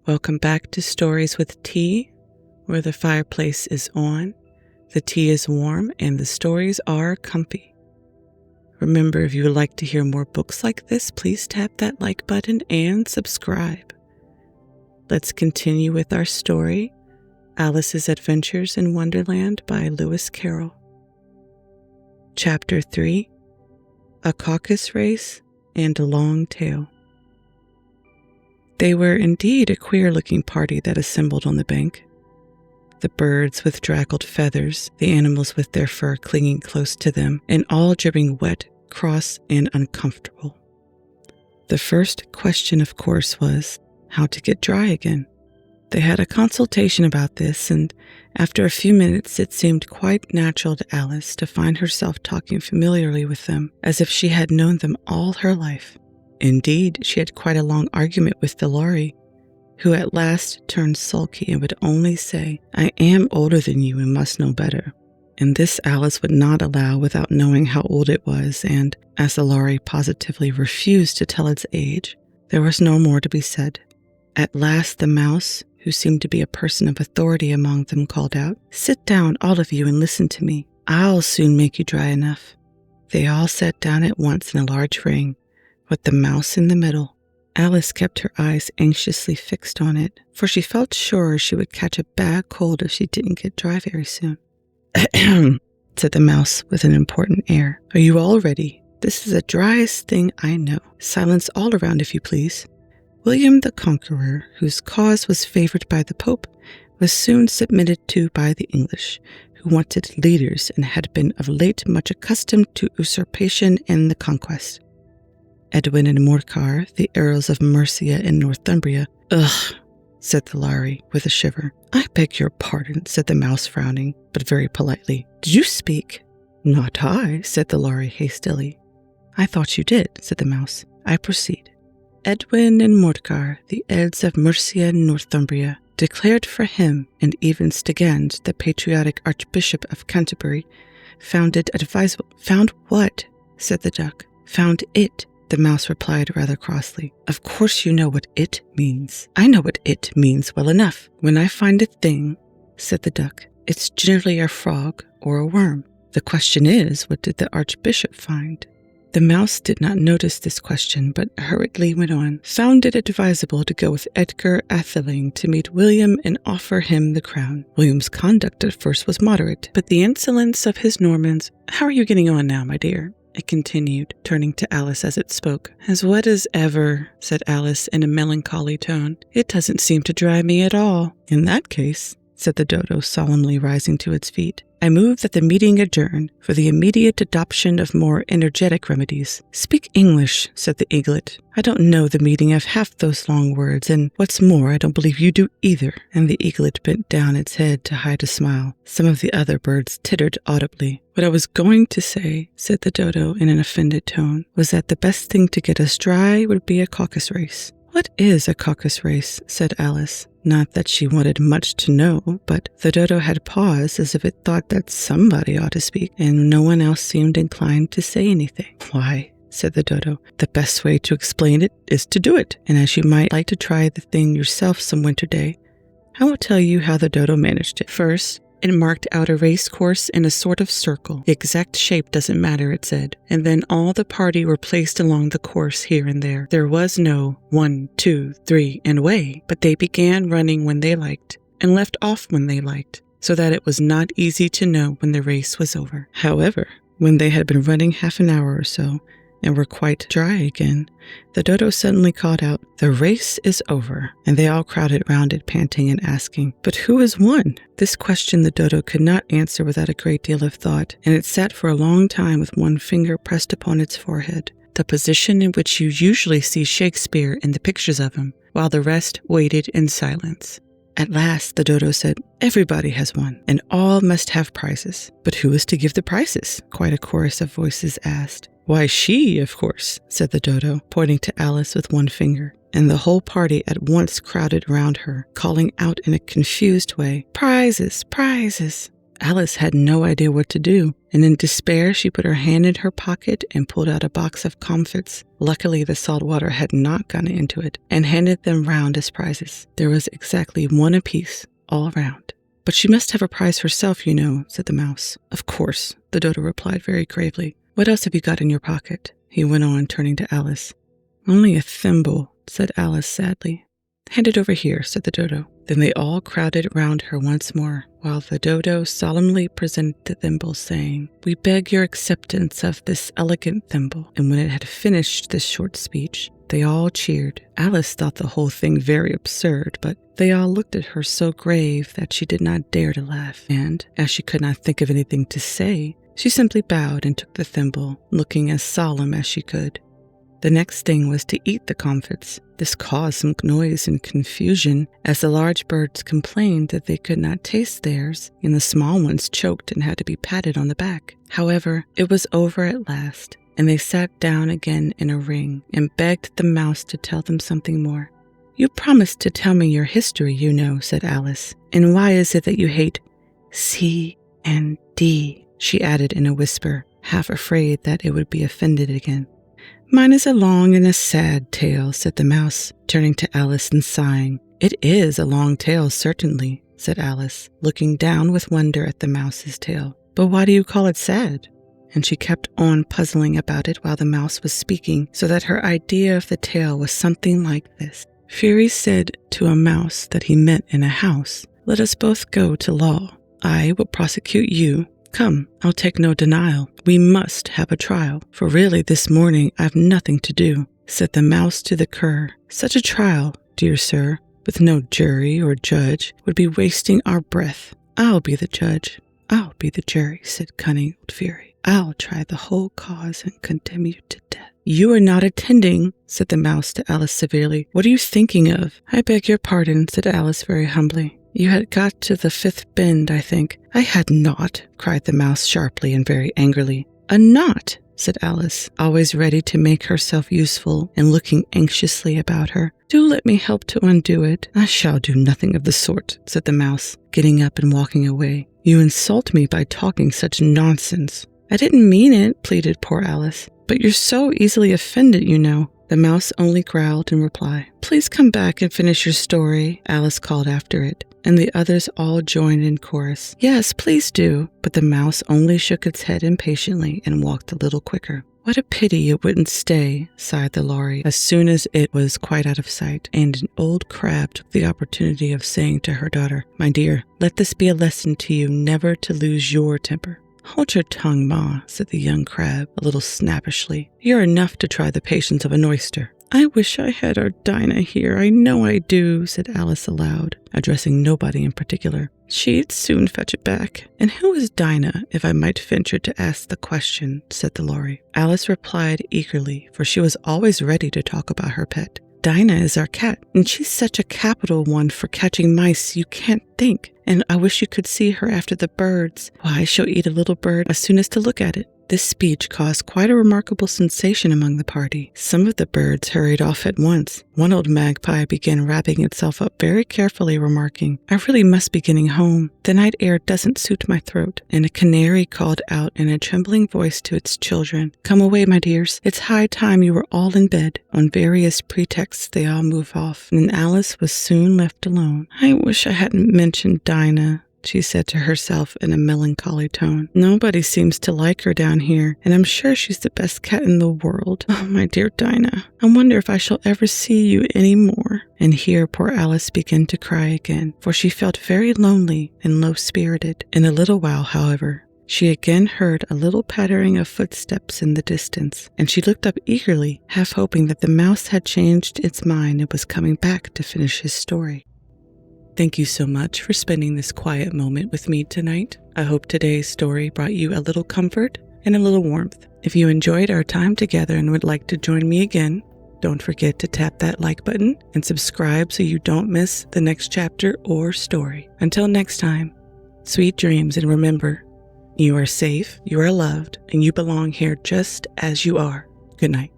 Welcome back to Stories with Tea, where the fireplace is on, the tea is warm, and the stories are comfy. Remember, if you would like to hear more books like this, please tap that like button and subscribe. Let's continue with our story, Alice's Adventures in Wonderland by Lewis Carroll. Chapter 3, A Caucus-Race and a Long Tail. They were indeed a queer-looking party that assembled on the bank. The birds with draggled feathers, the animals with their fur clinging close to them, and all dripping wet, cross, and uncomfortable. The first question, of course, was how to get dry again. They had a consultation about this, and after a few minutes it seemed quite natural to Alice to find herself talking familiarly with them, as if she had known them all her life. Indeed, she had quite a long argument with the Lorry, who at last turned sulky and would only say, "I am older than you and must know better." And this Alice would not allow without knowing how old it was, and as the Lorry positively refused to tell its age, there was no more to be said. At last the mouse, who seemed to be a person of authority among them, called out, "Sit down, all of you, and listen to me. I'll soon make you dry enough." They all sat down at once in a large ring, with the mouse in the middle. Alice kept her eyes anxiously fixed on it, for she felt sure she would catch a bad cold if she didn't get dry very soon. "Ahem," said the mouse with an important air. "Are you all ready? This is the driest thing I know. Silence all around, if you please." William the Conqueror, whose cause was favored by the Pope, was soon submitted to by the English, who wanted leaders and had been of late much accustomed to usurpation and the conquest. Edwin and Morcar, the Earls of Mercia and Northumbria. "Ugh," said the Lorry with a shiver. "I beg your pardon," said the mouse, frowning, but very politely. "Did you speak?" "Not I," said the Lorry hastily. "I thought you did," said the mouse. "I proceed. Edwin and Morcar, the Earls of Mercia and Northumbria, declared for him, and even Stigand, the patriotic Archbishop of Canterbury, found it advisable. "Found what?" said the duck. "Found it," the mouse replied rather crossly. "Of course you know what it means." "I know what it means well enough. When I find a thing," said the duck, "it's generally a frog or a worm. The question is, what did the Archbishop find?" The mouse did not notice this question, but hurriedly went on. "Found it advisable to go with Edgar Atheling to meet William and offer him the crown. William's conduct at first was moderate, but the insolence of his Normans— How are you getting on now, my dear?" it continued, turning to Alice as it spoke. "As wet as ever," said Alice in a melancholy tone. "It doesn't seem to dry me at all." "In that case," said the dodo, solemnly rising to its feet, "I move that the meeting adjourn for the immediate adoption of more energetic remedies." "Speak English," said the eaglet. "I don't know the meaning of half those long words, and what's more, I don't believe you do either." And the eaglet bent down its head to hide a smile. Some of the other birds tittered audibly. "What I was going to say," said the dodo in an offended tone, "was that the best thing to get us dry would be a caucus-race." "What is a caucus-race?" said Alice. Not that she wanted much to know, but the dodo had paused as if it thought that somebody ought to speak, and no one else seemed inclined to say anything. "Why," said the dodo, "the best way to explain it is to do it, and as you might like to try the thing yourself some winter day, I will tell you how the dodo managed it. First, it marked out a race course in a sort of circle. The exact shape doesn't matter, it said. And then all the party were placed along the course here and there. There was no 1, 2, 3, and away, but they began running when they liked, and left off when they liked, so that it was not easy to know when the race was over. However, when they had been running half an hour or so, and were quite dry again, the dodo suddenly called out, 'The race is over,' and they all crowded round it, panting and asking, 'But who has won?' This question the dodo could not answer without a great deal of thought, and it sat for a long time with one finger pressed upon its forehead, the position in which you usually see Shakespeare in the pictures of him, while the rest waited in silence. At last the dodo said, 'Everybody has won, and all must have prizes.' 'But who is to give the prizes?' quite a chorus of voices asked. 'Why, she, of course,' said the dodo, pointing to Alice with one finger, and the whole party at once crowded round her, calling out in a confused way, 'Prizes, prizes!' Alice had no idea what to do, and in despair she put her hand in her pocket and pulled out a box of comfits. Luckily, the salt water had not gone into it, and handed them round as prizes. There was exactly one apiece, all round. "But she must have a prize herself, you know," said the mouse. "Of course," the dodo replied very gravely. "What else have you got in your pocket?" he went on, turning to Alice. "Only a thimble," said Alice sadly. "Hand it over here," said the dodo. Then they all crowded round her once more, while the dodo solemnly presented the thimble, saying, "We beg your acceptance of this elegant thimble." And when it had finished this short speech, they all cheered. Alice thought the whole thing very absurd, but they all looked at her so grave that she did not dare to laugh, and, as she could not think of anything to say, she simply bowed and took the thimble, looking as solemn as she could. The next thing was to eat the comfits. This caused some noise and confusion, as the large birds complained that they could not taste theirs, and the small ones choked and had to be patted on the back. However, it was over at last, and they sat down again in a ring and begged the mouse to tell them something more. "You promised to tell me your history, you know," said Alice. "And why is it that you hate C and D?" she added in a whisper, half afraid that it would be offended again. "Mine is a long and a sad tale," said the mouse, turning to Alice and sighing. "It is a long tale, certainly," said Alice, looking down with wonder at the mouse's tail. "But why do you call it sad?" And she kept on puzzling about it while the mouse was speaking, so that her idea of the tale was something like this. Fury said to a mouse that he met in a house, "Let us both go to law. I will prosecute you. Come, I'll take no denial. We must have a trial, for really this morning I've nothing to do." Said the mouse to the cur, "Such a trial, dear sir, with no jury or judge, would be wasting our breath. I'll be the judge. I'll be the jury," said cunning old Fury. "I'll try the whole cause and condemn you to death." "You are not attending," said the mouse to Alice severely. "What are you thinking of?" "I beg your pardon," said Alice very humbly. "You had got to the 5th bend, I think." "I had not," cried the mouse sharply and very angrily. "A knot," said Alice, always ready to make herself useful and looking anxiously about her. "Do let me help to undo it." "I shall do nothing of the sort," said the mouse, getting up and walking away. "You insult me by talking such nonsense." "I didn't mean it," pleaded poor Alice. "But you're so easily offended, you know." The mouse only growled in reply. "Please come back and finish your story," Alice called after it, and the others all joined in chorus. "Yes, please do." But the mouse only shook its head impatiently and walked a little quicker. "What a pity it wouldn't stay," sighed the Lory, as soon as it was quite out of sight, and an old crab took the opportunity of saying to her daughter, "My dear, let this be a lesson to you never to lose your temper." "Hold your tongue, Ma," said the young crab, a little snappishly. "You're enough to try the patience of an oyster." "I wish I had our Dinah here, I know I do," said Alice aloud, addressing nobody in particular. "She'd soon fetch it back." "And who is Dinah, if I might venture to ask the question?" said the Lory. Alice replied eagerly, for she was always ready to talk about her pet. "Dinah is our cat, and she's such a capital one for catching mice you can't think. And I wish you could see her after the birds. Why, she'll eat a little bird as soon as to look at it." This speech caused quite a remarkable sensation among the party. Some of the birds hurried off at once. One old magpie began wrapping itself up very carefully, remarking, "I really must be getting home. The night air doesn't suit my throat." And a canary called out in a trembling voice to its children, "Come away, my dears. It's high time you were all in bed." On various pretexts they all moved off, and Alice was soon left alone. "I wish I hadn't mentioned Dinah," she said to herself in a melancholy tone. "Nobody seems to like her down here, and I'm sure she's the best cat in the world. Oh, my dear Dinah, I wonder if I shall ever see you any more." And here poor Alice began to cry again, for she felt very lonely and low-spirited. In a little while, however, she again heard a little pattering of footsteps in the distance, and she looked up eagerly, half hoping that the mouse had changed its mind and was coming back to finish his story. Thank you so much for spending this quiet moment with me tonight. I hope today's story brought you a little comfort and a little warmth. If you enjoyed our time together and would like to join me again, don't forget to tap that like button and subscribe so you don't miss the next chapter or story. Until next time, sweet dreams, and remember, you are safe, you are loved, and you belong here just as you are. Good night.